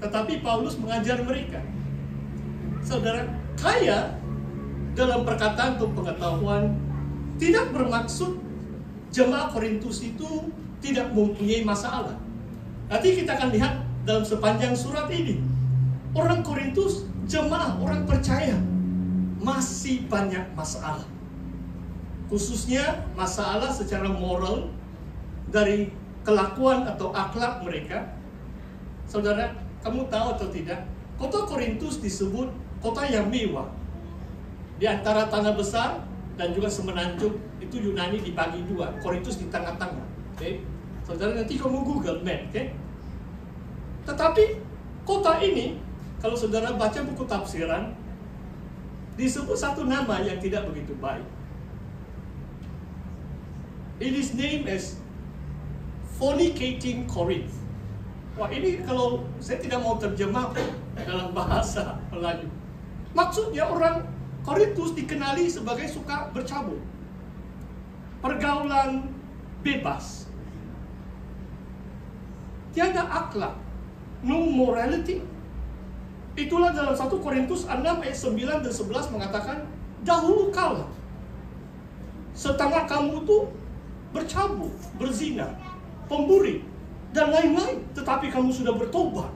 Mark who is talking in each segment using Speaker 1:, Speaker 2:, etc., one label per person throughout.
Speaker 1: Tetapi Paulus mengajar mereka, saudara, kaya dalam perkataan untuk pengetahuan tidak bermaksud jemaat Korintus itu tidak mempunyai masalah. Nanti kita akan lihat dalam sepanjang surat ini, orang Korintus, jemaah, orang percaya, masih banyak masalah. Khususnya masalah secara moral dari kelakuan atau akhlak mereka. Saudara, kamu tahu atau tidak, kota Korintus disebut kota yang mewah. Di antara tanah besar dan juga semenanjung itu Yunani dibagi dua, Korintus di tengah-tengah. Okay? Saudara, nanti kamu Google map, okay? Tetapi kota ini, kalau saudara baca buku tafsiran, disebut satu nama yang tidak begitu baik. It is named as Fornicating Corinth. Wah, ini kalau saya tidak mau terjemah dalam bahasa Melayu. Maksudnya orang Korintus dikenali sebagai suka bercabut, pergaulan bebas, tiada akhlak, no morality. Itulah dalam 1 Korintus 6 ayat 9 dan 11 mengatakan, dahulu kala setengah kamu tuh bercabut, berzina, pemburi, dan lain-lain. Tetapi kamu sudah bertobat.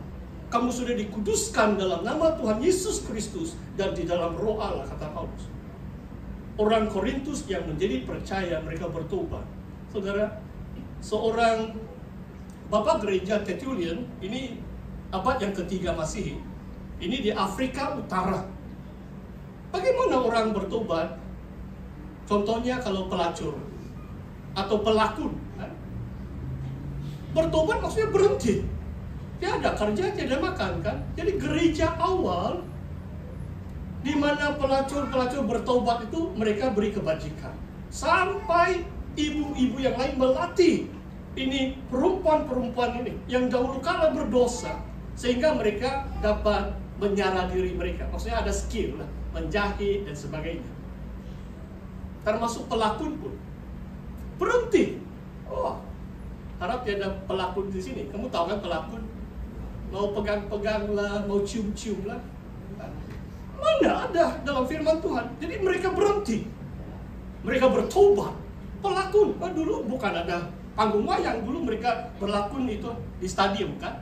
Speaker 1: Kamu sudah dikuduskan dalam nama Tuhan Yesus Kristus dan di dalam roh Allah, kata Paulus. Orang Korintus yang menjadi percaya, mereka bertobat. Saudara, seorang bapak gereja Tertullian, ini abad yang ketiga Masehi, ini di Afrika Utara. Bagaimana orang bertobat? Contohnya kalau pelacur atau pelakon, bertobat maksudnya berhenti. Tiada kerja, tiada makan, kan? Jadi gereja awal di mana pelacur-pelacur bertobat itu mereka beri kebajikan. Sampai ibu-ibu yang lain melatih ini perempuan-perempuan ini yang dahulu kala berdosa, sehingga mereka dapat menyara diri mereka. Maksudnya ada skill lah, menjahit dan sebagainya. Termasuk pelakon pun berhenti. Oh, harap tiada pelakon di sini. Kamu tahu kan pelakon? Mau pegang-pegang lah, mau cium-cium lah. Mana ada dalam firman Tuhan. Jadi mereka berhenti. Mereka bertobat. Pelakon. Dulu bukan ada panggung wayang. Dulu mereka berlakon itu di stadium, kan?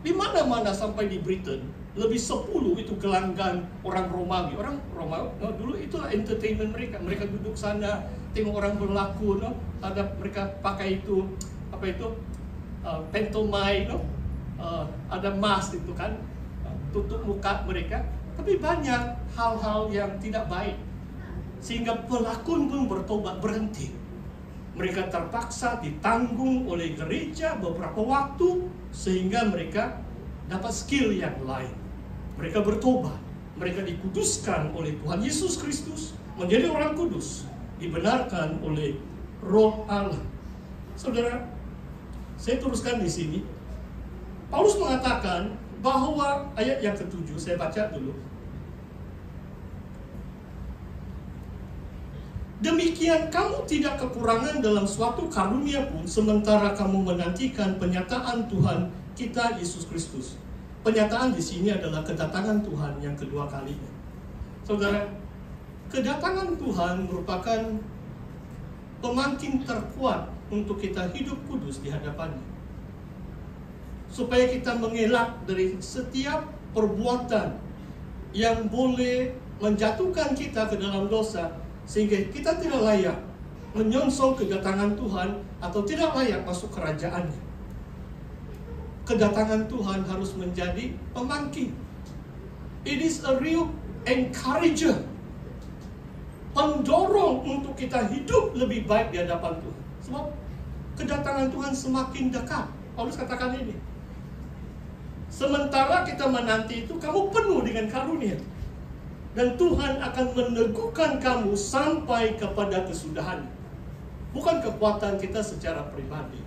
Speaker 1: Di mana-mana sampai di Britain. Lebih 10 itu gelanggang orang Romawi. Orang Romawi, dulu itulah entertainment mereka. Mereka duduk sana, tengok orang berlakon. Ada mereka pakai itu, apa itu, pantomime, ada mask itu kan, tutup muka mereka. Tapi banyak hal-hal yang tidak baik, sehingga pelakon pun bertobat, berhenti. Mereka terpaksa ditanggung oleh gereja beberapa waktu, sehingga mereka dapat skill yang lain. Mereka bertobat, mereka dikuduskan oleh Tuhan Yesus Kristus, menjadi orang kudus, dibenarkan oleh Roh Allah. Saudara, saya teruskan di sini. Paulus mengatakan bahwa ayat yang ke-7, saya baca dulu. Demikian kamu tidak kekurangan dalam suatu karunia pun, sementara kamu menantikan penyataan Tuhan kita Yesus Kristus. Penyataan di sini adalah kedatangan Tuhan yang kedua kalinya. Saudara, kedatangan Tuhan merupakan pemancing terkuat untuk kita hidup kudus di hadapannya. Supaya kita mengelak dari setiap perbuatan yang boleh menjatuhkan kita ke dalam dosa, sehingga kita tidak layak menyongsong kedatangan Tuhan atau tidak layak masuk kerajaannya. Kedatangan Tuhan harus menjadi pemancing. It is a real encourager, pendorong untuk kita hidup lebih baik di hadapan Tuhan. Sebab kedatangan Tuhan semakin dekat. Paulus katakan ini. Sementara kita menanti itu, kamu penuh dengan karunia. Dan Tuhan akan meneguhkan kamu sampai kepada kesudahan. Bukan kekuatan kita secara pribadi,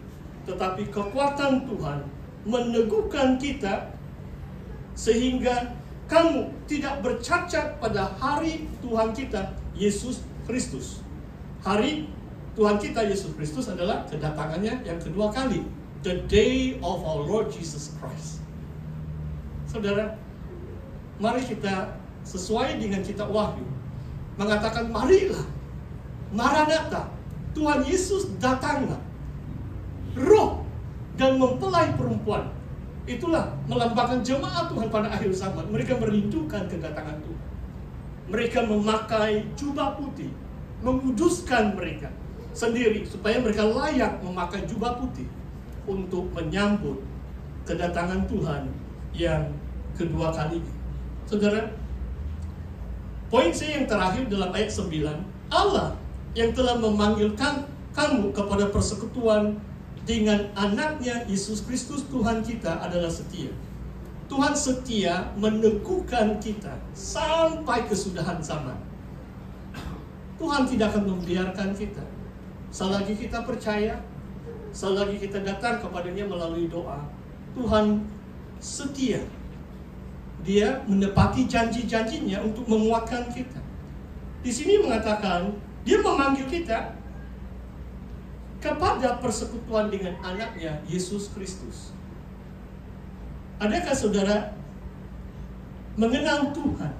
Speaker 1: tetapi kekuatan Tuhan meneguhkan kita sehingga kamu tidak bercacat pada hari Tuhan kita Yesus Kristus. Hari Tuhan kita Yesus Kristus adalah kedatangannya yang kedua kali, the day of our Lord Jesus Christ. Saudara, mari kita sesuai dengan kitab Wahyu mengatakan, marilah, Maranatha, Tuhan Yesus datanglah. Roh dan mempelai perempuan, itulah melambangkan jemaat Tuhan pada akhir zaman. Mereka merindukan kedatangan Tuhan. Mereka memakai jubah putih, menguduskan mereka sendiri supaya mereka layak memakai jubah putih untuk menyambut kedatangan Tuhan yang kedua kalinya. Saudara, poin saya yang terakhir dalam ayat 9, Allah yang telah memanggilkan kamu kepada persekutuan dengan anaknya Yesus Kristus Tuhan kita adalah setia. Tuhan setia meneguhkan kita sampai kesudahan zaman. Tuhan tidak akan membiarkan kita. Selagi kita percaya, selagi kita datang kepadanya melalui doa, Tuhan setia. Dia menepati janji-janjinya untuk menguatkan kita. Di sini mengatakan, dia memanggil kita kepada persekutuan dengan anaknya Yesus Kristus. Adakah saudara mengenal Tuhan?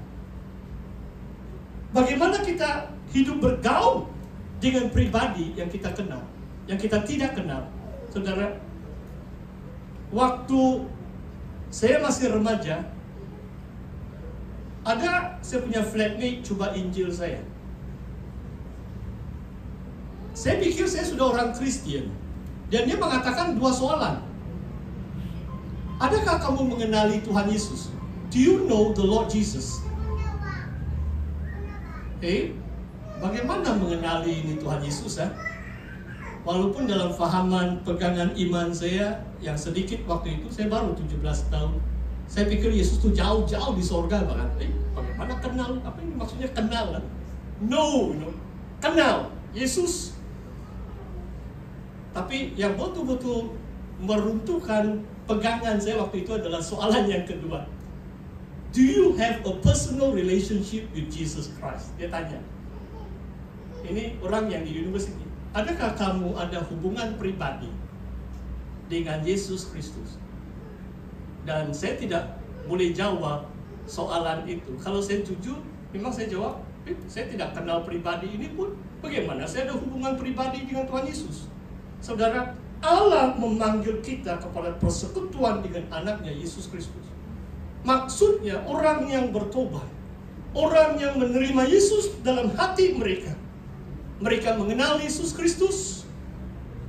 Speaker 1: Bagaimana kita hidup bergaul dengan pribadi yang kita kenal, yang kita tidak kenal? Saudara, waktu saya masih remaja, saya punya flatmate coba Injil saya. Saya pikir saya sudah orang Kristen, dan dia mengatakan 2 soalan. Adakah kamu mengenali Tuhan Yesus? Do you know the Lord Jesus? Bagaimana mengenali ini Tuhan Yesus? Walaupun dalam fahaman pegangan iman saya yang sedikit waktu itu, saya baru 17 tahun. Saya pikir Yesus itu jauh-jauh di sorga banget. Bagaimana kenal? Apa ini maksudnya kenal? No, kenal Yesus. Tapi yang betul-betul meruntuhkan pegangan saya waktu itu adalah soalan yang kedua. Do you have a personal relationship with Jesus Christ? Dia tanya. Ini orang yang di university. Adakah kamu ada hubungan pribadi dengan Yesus Kristus? Dan saya tidak boleh jawab soalan itu. Kalau saya jujur, memang saya jawab, saya tidak kenal pribadi ini pun. Bagaimana saya ada hubungan pribadi dengan Tuhan Yesus? Saudara, Allah memanggil kita kepada persekutuan dengan anaknya Yesus Kristus. Maksudnya orang yang bertobat, orang yang menerima Yesus dalam hati mereka. Mereka mengenal Yesus Kristus,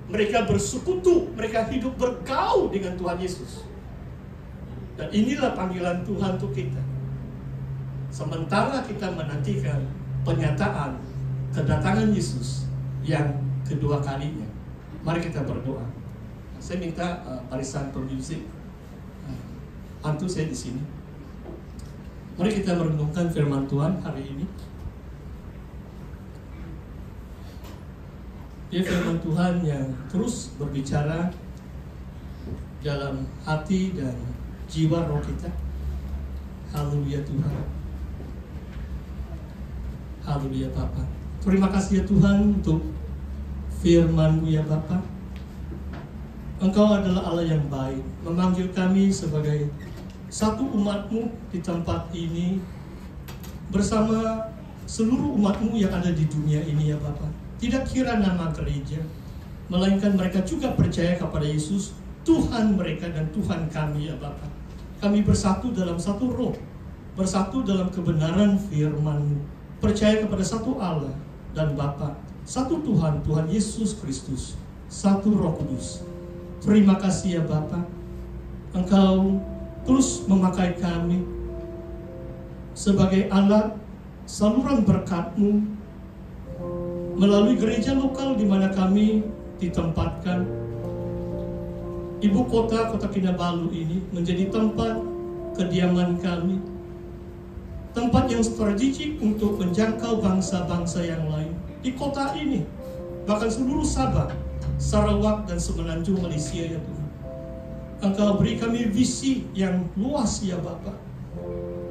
Speaker 1: mereka bersekutu, mereka hidup bergaul dengan Tuhan Yesus. Dan inilah panggilan Tuhan untuk kita. Sementara kita menantikan penyataan kedatangan Yesus yang kedua kalinya, mari kita berdoa. Saya minta barisan pemusik bantu saya di sini. Mari kita merenungkan firman Tuhan hari ini. Dia firman Tuhan yang terus berbicara dalam hati dan jiwa roh kita. Haleluya Tuhan. Haleluya Bapa. Terima kasih ya Tuhan untuk firman-Mu ya Bapa. Engkau adalah Allah yang baik, memanggil kami sebagai satu umat-Mu di tempat ini bersama seluruh umat-Mu yang ada di dunia ini ya Bapa. Tidak kira nama gereja, melainkan mereka juga percaya kepada Yesus, Tuhan mereka dan Tuhan kami ya Bapa. Kami bersatu dalam satu roh, bersatu dalam kebenaran firman-Mu, percaya kepada satu Allah dan Bapa, satu Tuhan, Tuhan Yesus Kristus, satu Roh Kudus. Terima kasih ya Bapa, Engkau terus memakai kami sebagai alat saluran berkat-Mu melalui gereja lokal di mana kami ditempatkan. Ibu kota Kinabalu ini menjadi tempat kediaman kami, tempat yang strategik untuk menjangkau bangsa-bangsa yang lain di kota ini, bahkan seluruh Sabah, Sarawak dan Semenanjung Malaysia ya Tuhan. Engkau beri kami visi yang luas ya Bapa,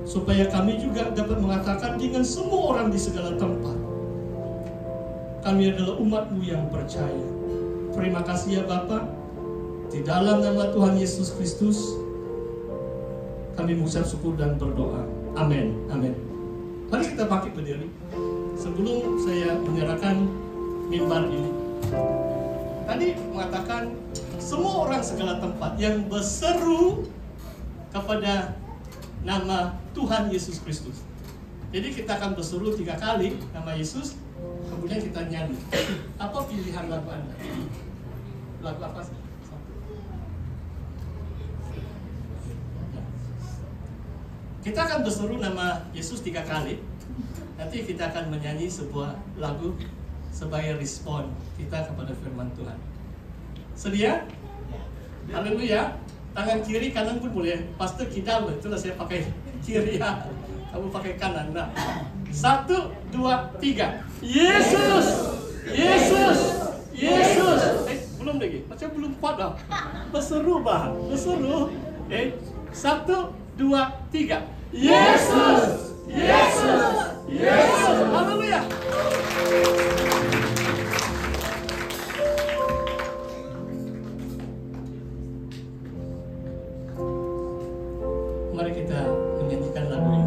Speaker 1: supaya kami juga dapat mengatakan dengan semua orang di segala tempat, kami adalah umat-Mu yang percaya. Terima kasih ya Bapa. Di dalam nama Tuhan Yesus Kristus kami mengucap syukur dan berdoa. Amin. Amin. Mari kita bangkit berdiri. Sebelum saya menyerahkan mimbar ini, tadi mengatakan semua orang segala tempat yang berseru kepada nama Tuhan Yesus Kristus. Jadi kita akan berseru 3 kali nama Yesus, kemudian kita nyanyi. Apa pilihan lagu Anda? Lagu apa? Kita akan berseru nama Yesus 3 kali. Nanti kita akan menyanyi sebuah lagu sebagai respon kita kepada firman Tuhan. Sedia? Haleluya. Tangan kiri kanan pun boleh. Pastor kidal, itulah saya pakai kiri ya. Kamu pakai kanan. Nah, 1, 2, 3. Yesus, Yesus, Yesus. Belum lagi. Macam belum kuat dah. Berseru bah, berseru. 1, 2, 3. Yesus, Yesus, Yesus. Haleluya. Mari kita menyanyikan lagu ini.